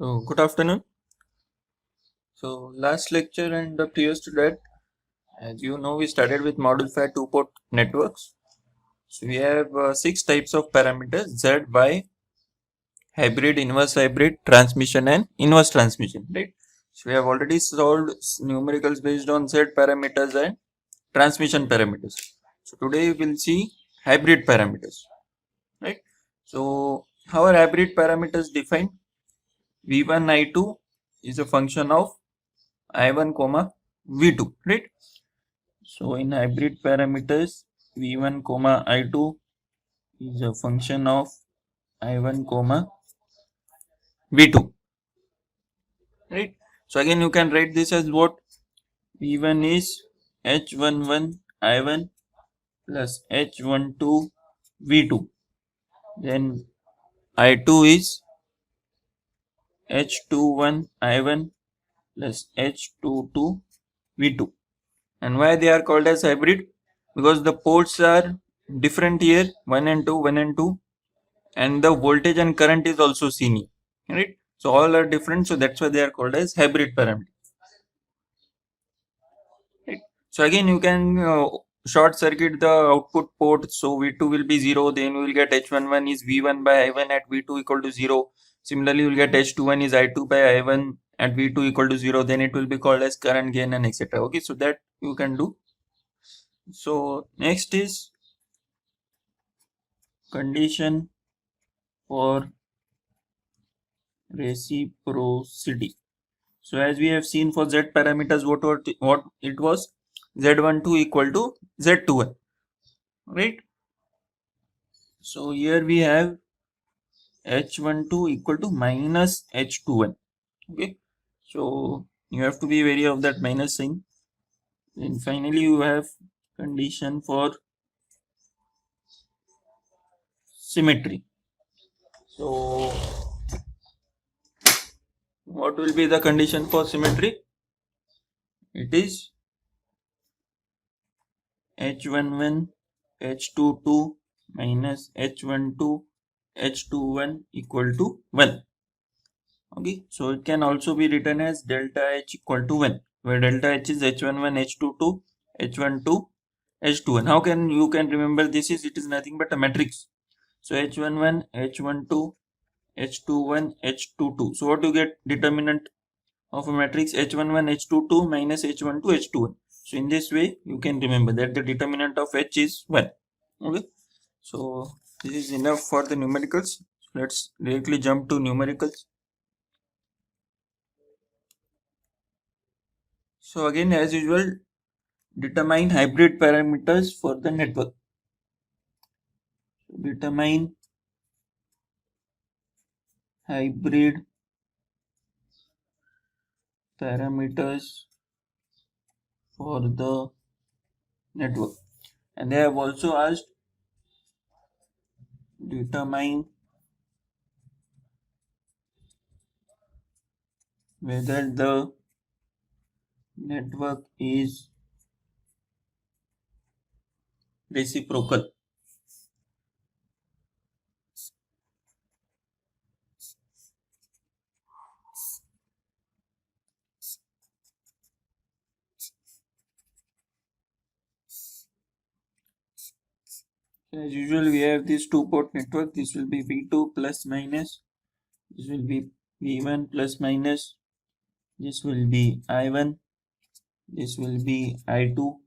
So, good afternoon. So, last lecture and the previous to that, as you know, we started with module 5 two-port networks. So, we have 6 types of parameters: Z, Y, hybrid, inverse hybrid, transmission, and inverse transmission. Right. So, we have already solved numericals based on Z parameters and transmission parameters. So, today we will see hybrid parameters. Right. So, how are hybrid parameters defined? V1, I2 is a function of I1 comma V2, right? So in hybrid parameters, V1 comma I2 is a function of I1 comma V2, right? So again you can write this as what? V1 is H11 I1 plus H12 V2. Then I2 is H21 I1 plus H22 V2. And why they are called as hybrid? Because the ports are different here, 1 and 2, 1 and 2, and the voltage and current is also seen here, right? So all are different, so that's why they are called as hybrid parameters, right? So again you can short circuit the output port, so V2 will be 0, then we will get H11 is V1 by I1 at V2 equal to 0. Similarly, you will get H21 is I2 by I1 at V2 equal to 0, then it will be called as current gain and etc. Okay, so that you can do. So next is condition for reciprocity. So as we have seen for Z parameters, what it was, Z12 equal to Z21, right? So here we have H12 equal to minus H21. Okay, so you have to be wary of that minus sign. Then finally you have condition for symmetry. So what will be the condition for symmetry? It is H11 H22 minus H12 H21 equal to 1. Okay, so it can also be written as delta H equal to 1, where delta H is H11 H22 H12 H21. How can you can remember this? It is nothing but a matrix. So H11 H12 H21 H22. So what you get? Determinant of a matrix H11 H22 minus H12 H21. So in this way you can remember that the determinant of H is 1. Okay, so this is enough for the numericals. Let's directly jump to numericals. So again, as usual, determine hybrid parameters for the network. Determine hybrid parameters for the network. And they have also asked determine whether the network is reciprocal. As usual, we have this two-port network. This will be V2 plus minus. This will be V1 plus minus. This will be I1. This will be I2.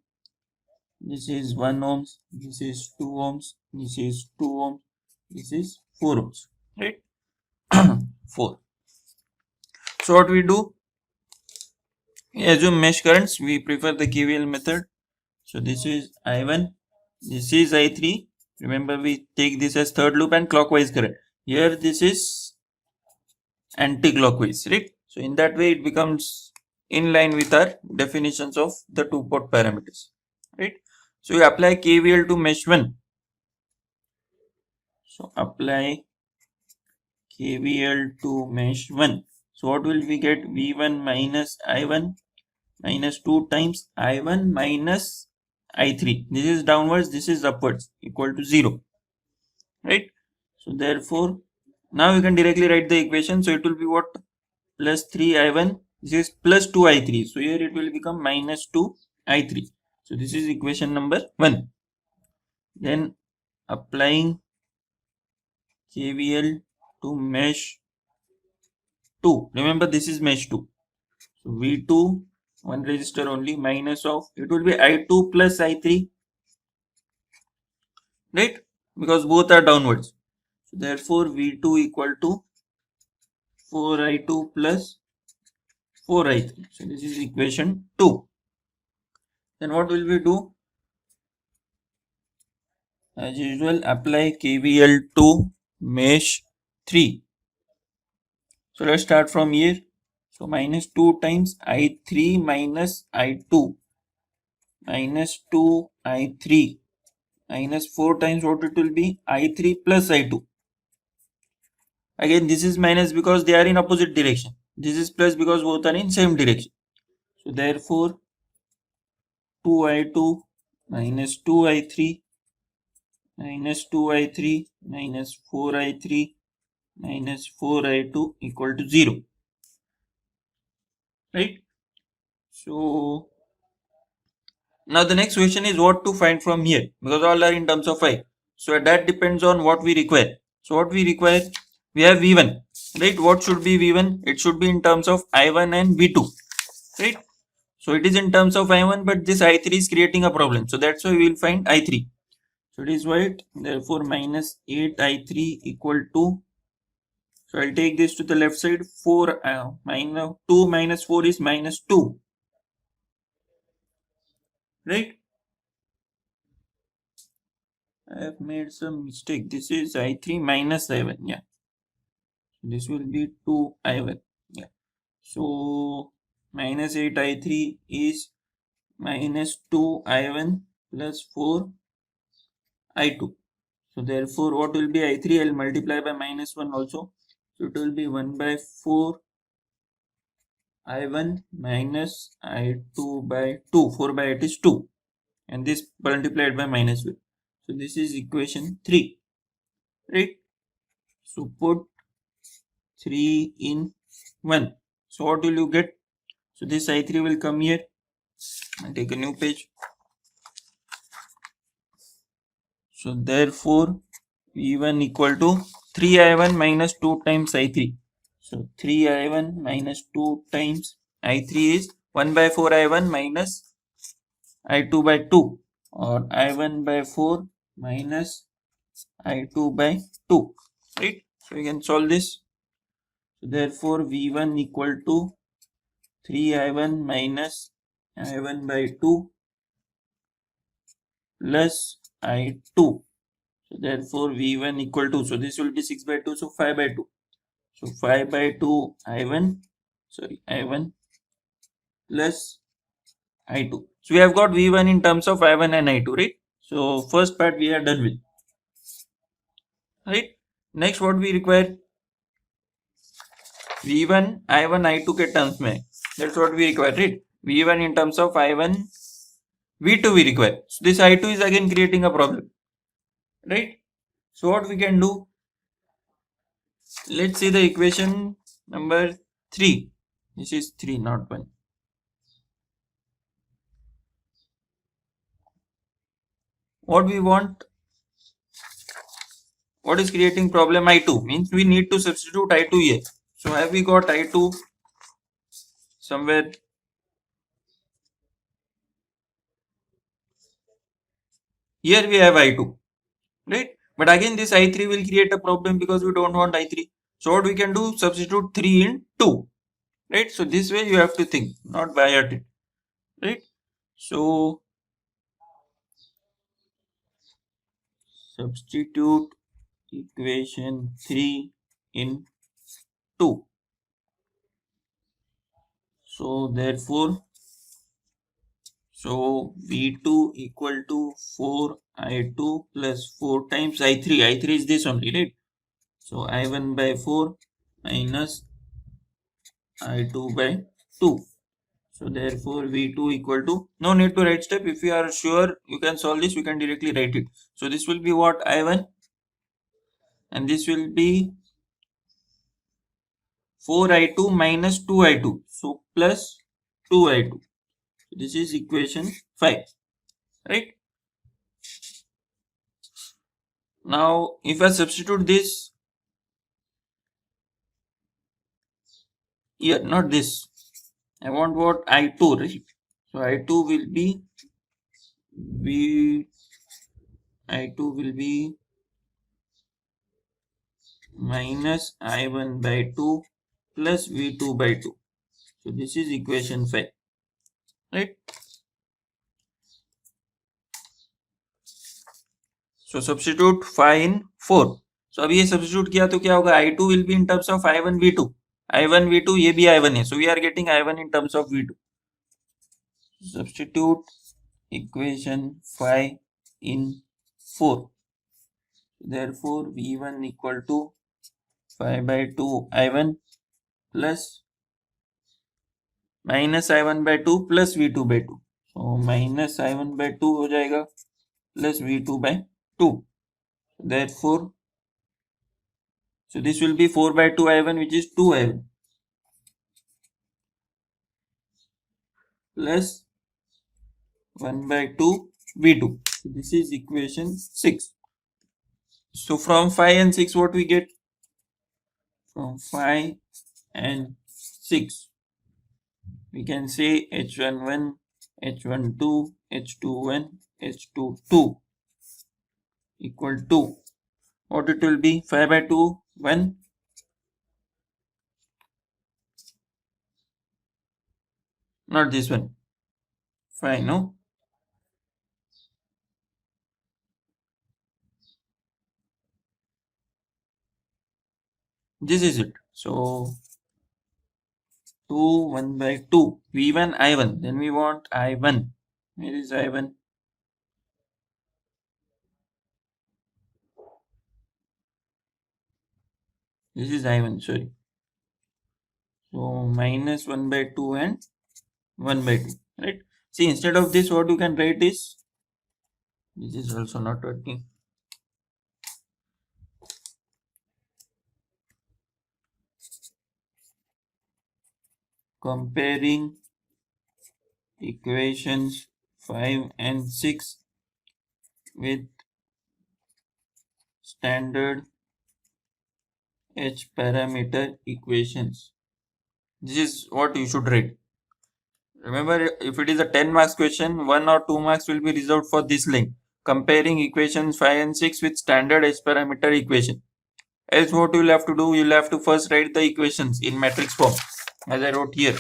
This is 1 ohms. This is 2 ohms. This is 2 ohms. This is 4 ohms. Right? 4. So what we do? We assume mesh currents. We prefer the KVL method. So this is I1. This is I3. Remember, we take this as third loop and clockwise current. Here this is anti-clockwise, right? So in that way it becomes in line with our definitions of the two-port parameters, right? So you apply KVL to mesh 1. So apply KVL to mesh 1. So what will we get? V1 minus I1 minus 2 times I1 minus I3. This is downwards, this is upwards, equal to 0, right? So therefore now you can directly write the equation. So it will be what? plus 3i1, this is plus 2i3. So here it will become minus 2i3. So this is equation number 1. Then applying KVL to mesh 2. Remember this is mesh 2. So V2, one resistor only, minus of, it will be I2 plus I3, right? Because both are downwards. So therefore V2 equal to 4I2 plus 4I3. So this is equation 2. Then what will we do? As usual, apply KVL to mesh 3. So let's start from here. So minus 2 times I3 minus I2 minus 2 I3 minus 4 times what it will be? I3 plus I2. Again this is minus because they are in opposite direction. This is plus because both are in same direction. So therefore 2I2 minus 2I3 minus 2I3 minus 4I3 minus 4I2 equal to 0. Right? So now the next question is what to find from here, because all are in terms of I. So that depends on what we require. So what we require, we have V1, right? What should be V1? It should be in terms of I1 and V2, right? So it is in terms of I1, but this I3 is creating a problem. So that's why we will find I3. So it is what? Therefore minus 8I3 equal to, so I'll take this to the left side, 4 minus 2 minus 4 is minus 2, right? I have made some mistake. This is I3 minus I1. Yeah. This will be 2 I1. Yeah. So minus 8 I3 is minus 2 I1 plus 4 I2. So therefore what will be I3? I'll multiply by minus 1 also. So it will be 1 by 4 I1 minus I2 by 2. 4 by 8 is 2. And this multiplied by minus 1. So this is equation 3. Right? So put 3 in 1. So what will you get? So this I3 will come here. I'll take a new page. So therefore V1 equal to 3I1 minus 2 times I3. So 3I1 minus 2 times I3 is 1 by 4 I1 minus I2 by 2, or I1 by 4 minus I2 by 2, right? So we can solve this. So therefore V1 equal to 3I1 minus I1 by 2 plus I2. So therefore V1 equal to, so this will be 6 by 2, so 5 by 2. So 5 by 2 I1 plus I2. So we have got V1 in terms of I1 and I2, right? So first part we are done with, right? Next what we require, V1 I1 I2 के terms में, that's what we require, right? V1 in terms of I1, V2 we require. So this I2 is again creating a problem, right? So what we can do, let's see the equation number 3. This is 3, not 1. What we want, what is creating problem? I2 means we need to substitute I2 here. So have we got I2 somewhere? Here we have I2, right? But again this I3 will create a problem because we don't want I3. So what we can do, substitute 3 in 2, right? So this way you have to think, not by heart it, right? So substitute equation 3 in 2. So therefore, so V2 equal to 4I2 plus 4 times I3. I3 is this only, right? So I1 by 4 minus I2 by 2. So therefore V2 equal to, no need to write step. If you are sure you can solve this, we can directly write it. So this will be what? I1, and this will be 4i2 minus 2i2, so plus 2i2. So this is equation 5, right? Now if I substitute this here, not this, I want what? I2, right? So I2 will be minus I1 by 2 plus V2 by 2. So this is equation 5, right? So substitute 5 in 4. So अभी ये substitute किया तो क्या होगा? I2 will be in terms of I1 V2. I1 V2 ये भी I1 है. So we are getting I1 in terms of V2. Substitute equation 5 in 4. Therefore V1 equal to 5 by 2 I1 plus minus I1 by 2 plus V2 by 2. So minus I1 by 2 हो जाएगा plus V2 by 2. Therefore, so this will be 4 by 2 I1, which is 2 I1 plus 1 by 2 V2. So this is equation 6. So from 5 and 6 what we get? From 5 and 6 we can say H11, H12, H21, H22 equal to what it will be? 5 by 2, 1. Not this one. 5, no? This is it. So 2, 1 by 2. V1, I1. Then we want I1. Where is I1? This is I1, sorry. So minus 1 by 2 and 1 by 2, right? See, instead of this, what you can write is, this is also not working. Comparing equations 5 and 6 with standard H parameter equations. This is what you should write. Remember, if it is a 10 marks question, 1 or 2 marks will be reserved for this line. Comparing equations 5 and 6 with standard H parameter equation. Else what you will have to do, you will have to first write the equations in matrix form as I wrote here.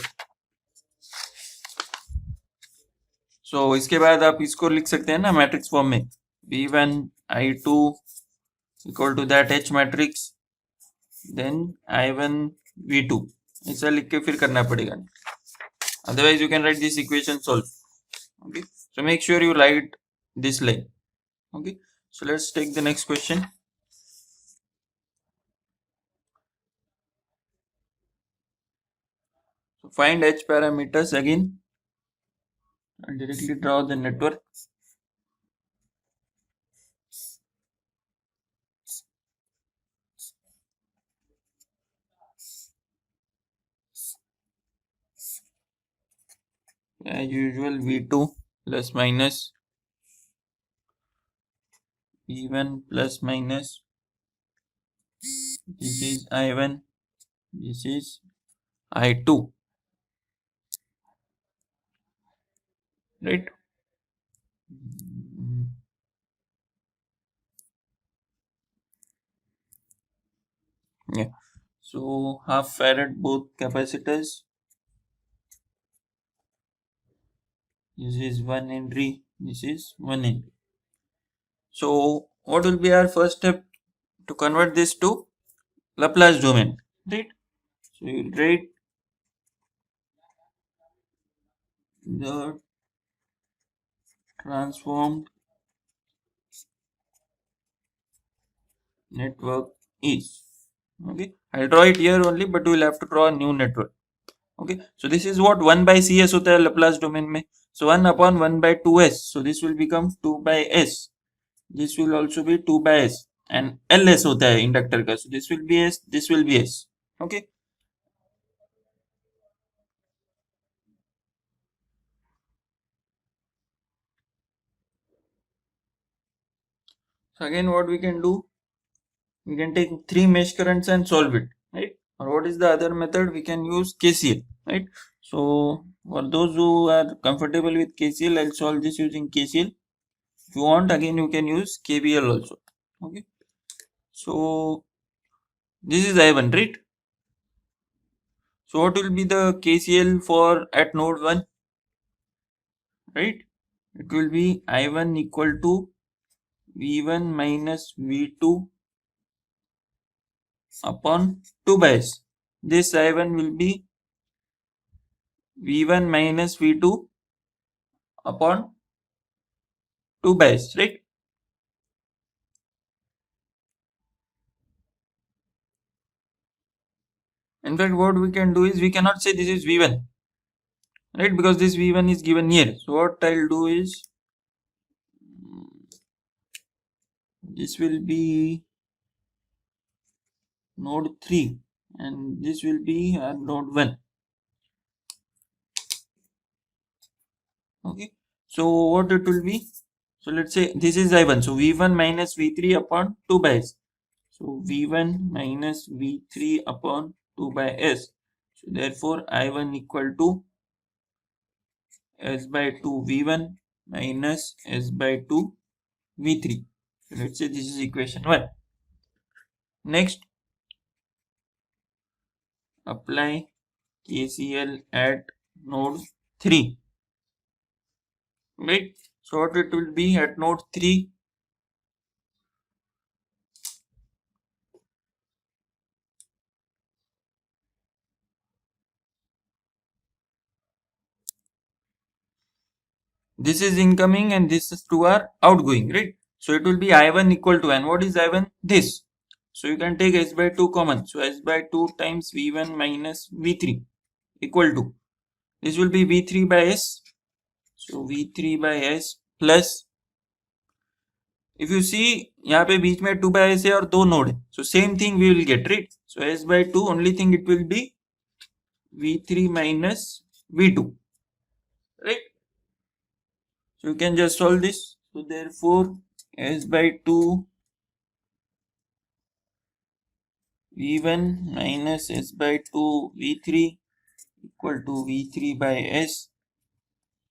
So इसके बाद आप इसको लिख सकते हैं ना matrix form में, V1 I2 equal to that H matrix, then I1 V2, ऐसा लिख के फिर करना पड़ेगा. Otherwise you can write this equation solve. Okay, so make sure you write this line. Okay, so let's take the next question. So find H parameters again and directly draw the network. As usual, V2 plus minus, V1 plus minus, this is I1, this is I2, right? Yeah, so half farad both capacitors. This is 1 Henry, this is 1 Henry. So what will be our first step to convert this to Laplace domain, right? So you write the transformed network is, okay, I'll draw it here only, but we will have to draw a new network. Okay, so this is what 1 by CS होता है Laplace domain में. So 1 upon 1 by 2s, so this will become 2 by s, this will also be 2 by s, and ls होता है inductor का, so this will be s, this will be s. Okay, So again, what we can do, we can take 3 mesh currents and solve it, right? Or what is the other method? We can use KCL, right? So for those who are comfortable with KCL, I'll solve this using KCL. If you want, again you can use KVL also. Okay. So this is I1, right? So what will be the KCL for at node 1? Right? It will be I1 equal to V1 minus V2 upon 2 by S. This I1 will be V1 minus V2 upon 2 by S, right? In fact, what we can do is, we cannot say this is V1, right? Because this V1 is given here. So what I'll do is, this will be node 3 and this will be node 1. Okay. So what it will be? So let's say this is I1. So V1 minus V3 upon 2 by S. So V1 minus V3 upon 2 by S. So therefore I1 equal to S by 2 V1 minus S by 2 V3. So let's say this is equation 1. Next, apply KCL at node 3. Right? So what it will be at node 3? This is incoming and this is two are outgoing, right? So it will be I1 equal to, and what is I1? This. So you can take S by 2 common. So S by 2 times V1 minus V3 equal to, this will be V3 by S. So V3 by S plus, if you see यहाँ पे बीच में 2 by S है और दो node है, so same thing we will get, right? So S by 2, only thing it will be V3 minus V2, right? So you can just solve this. So therefore S by 2 V1 minus S by 2 V3 equal to V3 by S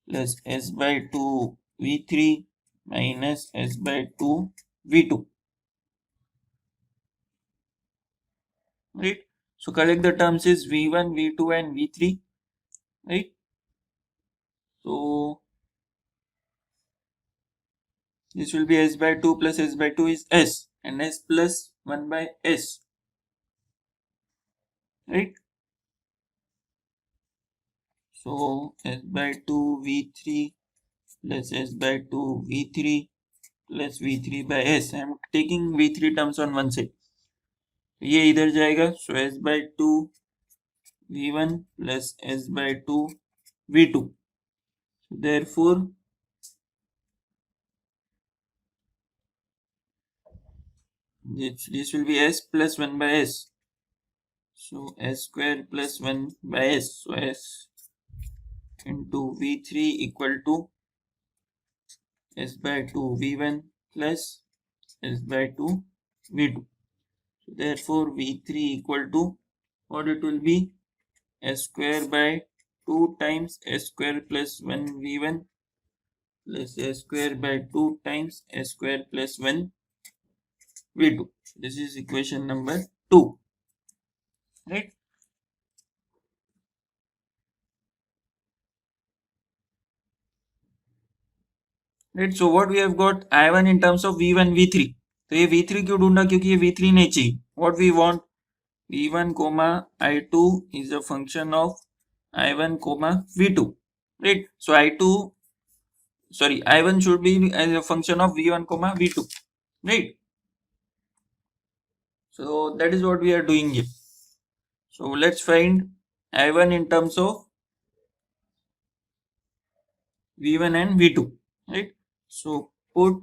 plus S by 2 V3 minus S by 2 V2. Right? So collect the terms is V1, V2 and V3. Right? So this will be S by 2 plus S by 2 is S, and S plus 1 by S. Right? So S by 2 V3 plus S by 2 V3 plus V3 by S. I am taking V3 terms on one side. ये इधर जाएगा. So S by 2 V1 plus S by 2 V2. So therefore this will be S plus 1 by S. So S square plus 1 by S. So S into V3 equal to S by 2 V1 plus S by 2 V2. So therefore V3 equal to, what it will be? S square by 2 times S square plus 1 V1 plus S square by 2 times S square plus 1 V2. This is equation number 2. Right? Right. So what we have got, I1 in terms of V1, V3. तो ये V3 क्यों ढूंढा? क्योंकि ये V3 नहीं चाहिए. What we want, V1 comma I2 is a function of I1 comma V2. Right. So I1 should be as a function of V1 comma V2. Right. So that is what we are doing here. So let's find I1 in terms of V1 and V2. Right. So put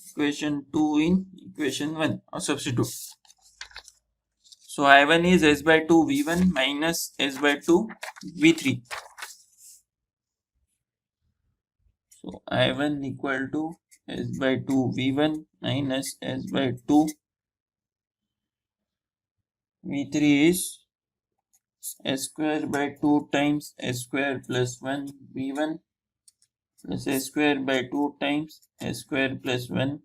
equation 2 in equation 1 or substitute. So I1 is S by 2 V1 minus S by 2 V3. So I1 equal to s by 2 v1 minus s by 2 v3 is s square by 2 times s square plus 1 v1 plus s square by 2 times s square plus 1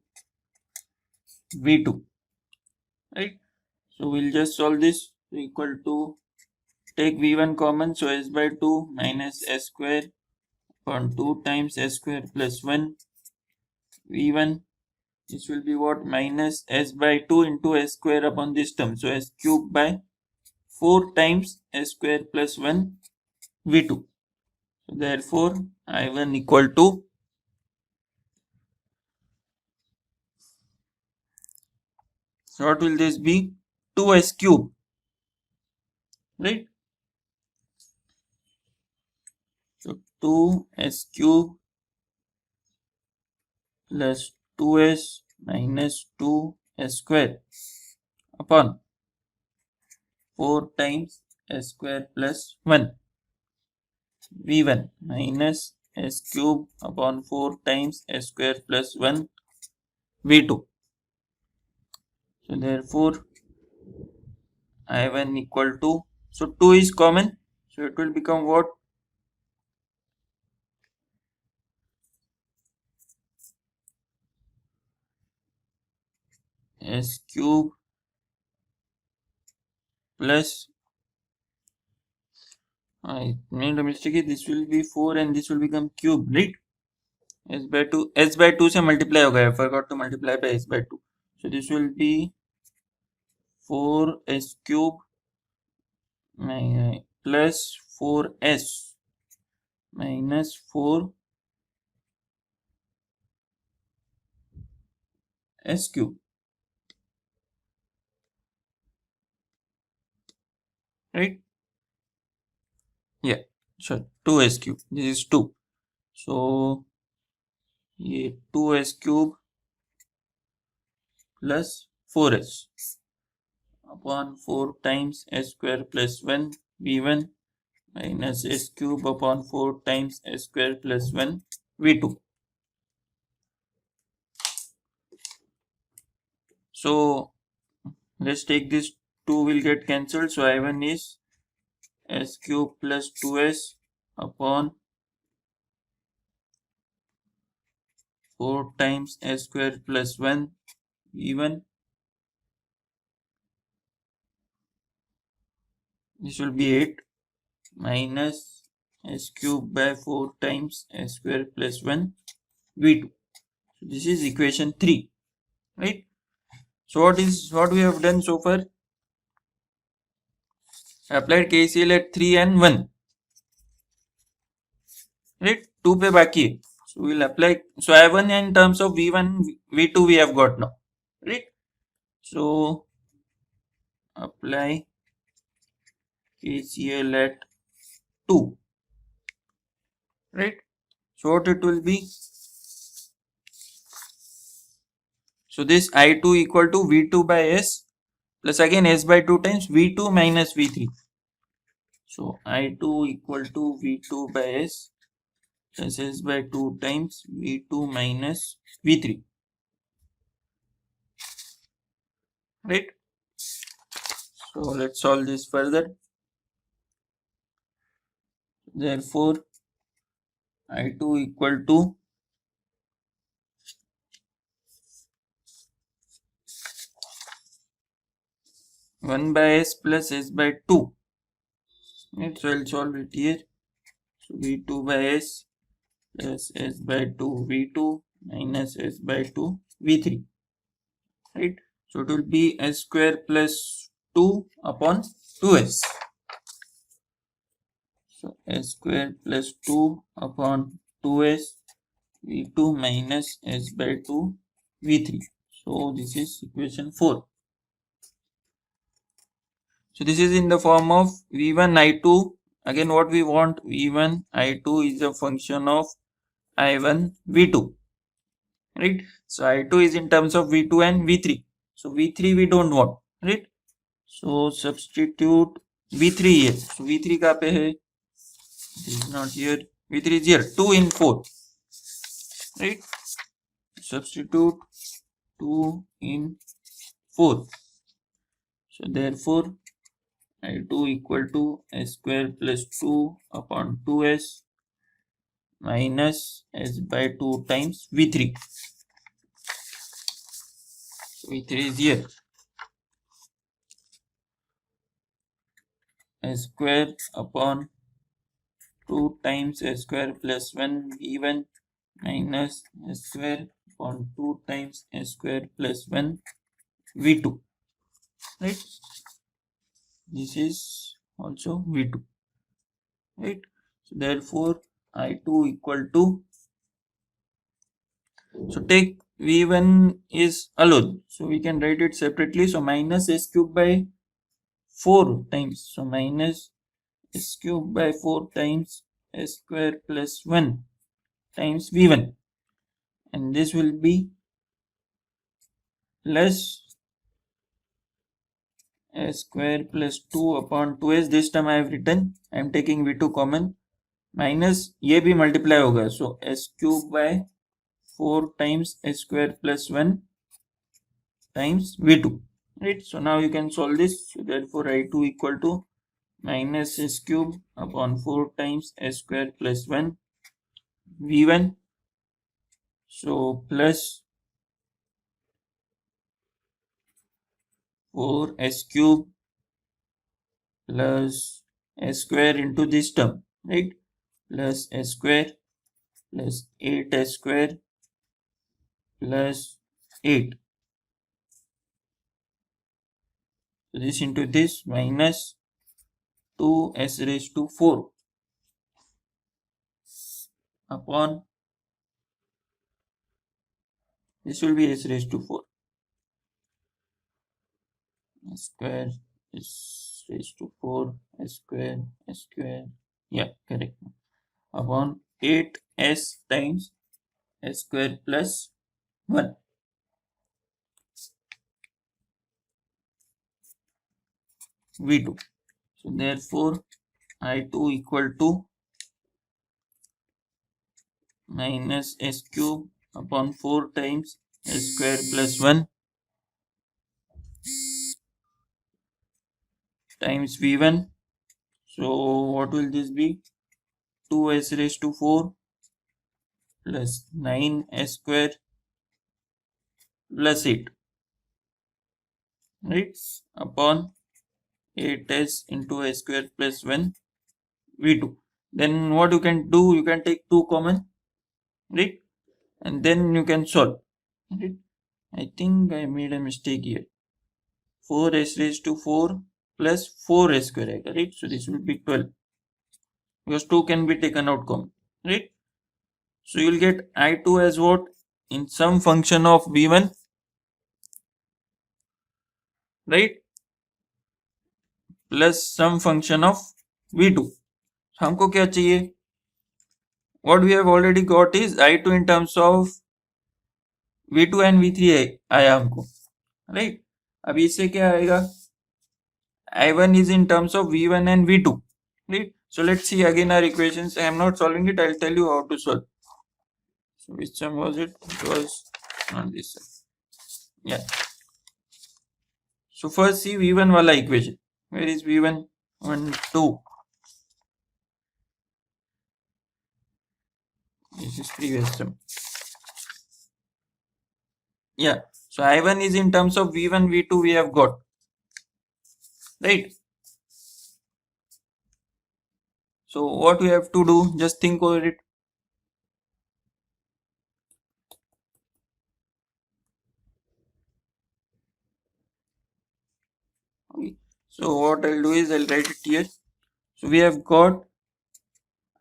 v2, right? So we'll just solve this. Equal to, take v1 common, so s by 2 minus s square upon 2 times s square plus 1 v1. This will be what? Minus s by 2 into s square upon this term, so s cube by 4 times s square plus 1 v2. So therefore I1 equal to, so what will this be? 2s cube, right? So 2s cube plus 2s minus 2s square upon 4 times s square plus 1 v1 minus s cube upon 4 times s square plus 1 v2. So therefore I1 equal to, so 2 is common, so it will become what? S cube plus, I made a mistake, this will be 4 and this will become cube, right? S by 2 से multiply हो गया, I forgot to multiply by s by 2. So this will be 4s cube plus 4s minus 4s cube, right? Yeah, sure. 2s cube, this is 2, so ये 2s cube plus 4s upon 4 times s square plus 1 v1 minus s cube upon 4 times s square plus 1 v2. So let's take this, 2 will get cancelled, so I1 is s cube plus 2s upon 4 times s square plus 1 v1. This will be 8 minus s cube by 4 times s square plus 1 v2. So this is equation 3, right? So what we have done so far? Applied KCL at 3 and 1, right? 2 पे बाकी है, so we'll apply. So I1 in terms of v1 v2 we have got now, right? So apply KCL at 2, right? So what it will be? So this I2 equal to v2 by s plus again s by 2 times v2 minus v3. So I2 equal to v2 by s plus s by 2 times v2 minus v3, right? So let's solve this further. Therefore I2 equal to one by s plus s by 2, right? So I'll solve it here. So v2 by s plus s by 2 v2 minus s by 2 v3, right? So it will be s square plus 2 upon 2s. So s square plus 2 upon 2s v2 minus s by 2 v3. So this is equation 4. So this is in the form of v1 I2. Again what we want, v1 I2 is a function of I1 v2, right? So I2 is in terms of v2 and v3. So v3 we don't want, right? So substitute v3 here. So v3 कहाँ पे है? It is not here. v3 is here, 2 in 4, right? substitute 2 in 4. So therefore I2 equal to s square plus 2 upon 2s minus s by 2 times V3. V3 is here. S square upon 2 times s square plus 1 V1 minus s square upon 2 times s square plus 1 V2. Right? This is also V2. Right? So therefore I2 equal to, so take V1 is alone, so we can write it separately. So minus s cube by 4 times, so minus s cube by 4 times s square plus 1 times V1, and this will be plus s square plus 2 upon 2s. This time I have written, I am taking V2 common, minus ये भी multiply होगा, so s cube by 4 times s square plus 1 times V2. Right, so now you can solve this. So therefore I2 equal to minus s cube upon 4 times s square plus 1 V1, so plus 4 s cube plus s square into this term, right, plus s square plus 8s square plus 8. So this into this minus 2s raised to 4 upon, this will be s raised to 4, s square s raised to 4 s square, yeah, correct, upon 8s times s square plus 1. V2. So therefore I2 equal to minus s cube upon 4 times s square plus 1 times V1. So what will this be? 2s raised to 4 plus 9s square plus 8, right, upon 8s into s square plus 1 V2. Then what you can do, you can take 2 common, right, and then you can solve, right. I think I made a mistake here. 4s raised to 4 plus 4s square, right? So this will be 12 because 2 can be taken out common, right? So you will get I2 as what? In some function of V1, right, plus some function of V2. So हमको क्या चाहिए? What we have already got is I2 in terms of V2 and V3 आया हमको, right? अब इससे क्या आएगा? I1 is in terms of V1 and V2, right? So let's see again our equations. I am not solving it. I'll tell you how to solve. So which sum was it? It was on this side. Yeah. So first see V1 wala equation. Where is V1? 1, 2. This is previous sum. Yeah. So I1 is in terms of V1, V2 we have got. Right. So what we have to do? Just think over it. Okay. So what I'll do is I'll write it here. So we have got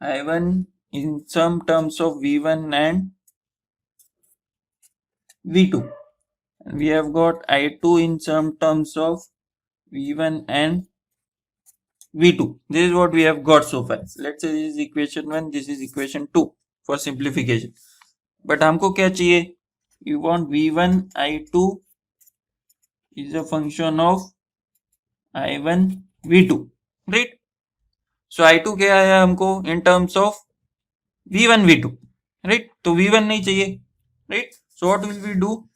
I1 in some terms of V1 and V2. And we have got I2 in some terms of V1 and V2. This is what we have got so far. Let's say this is equation 1, this is equation 2 for simplification. But हमको क्या चाहिए? We want V1 I2 is a function of I1 V2, right? So I2 क्या आया हमको in terms of V1 V2, right? तो V1 नहीं चाहिए, right? So what will we do?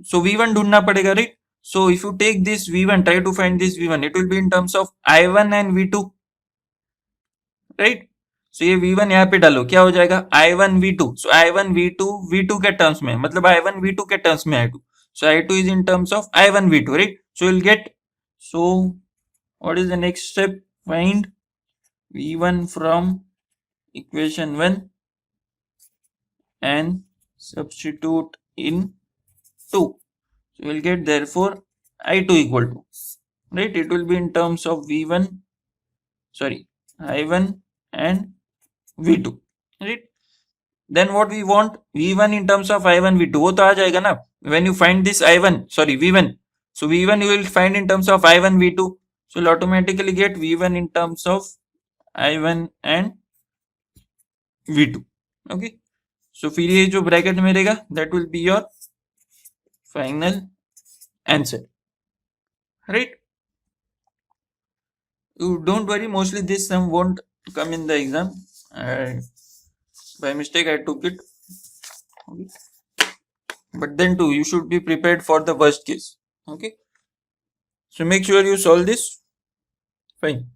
So V1 ढूंढना पड़ेगा, right? So if you take this V1, try to find this V1, it will be in terms of I1 and V2, right? So ये V1 यहाँ पे डालो, क्या हो जाएगा? I1 V2. So I1 V2 V2 के टर्म्स में, मतलब I1 V2 के टर्म्स में I2. So I2 is in terms of I1 V2, right? So you'll get, so what is the next step? Find V1 from equation 1 and substitute in 2. So you will get therefore I2 equal to, right? It will be in terms of V1, sorry, I1 and V2, right? Then what we want, V1 in terms of I1 V2, वो तो आ जाएगा ना, when you find this I1, sorry V1, so V1 you will find in terms of I1 V2, so you'll automatically get V1 in terms of I1 and V2, okay? So फिर ये जो bracket में रहेगा, that will be your final answer, right? You don't worry, mostly this sum won't come in the exam. By mistake I took it, okay? But then too you should be prepared for the worst case, okay? So make sure you solve this. Fine.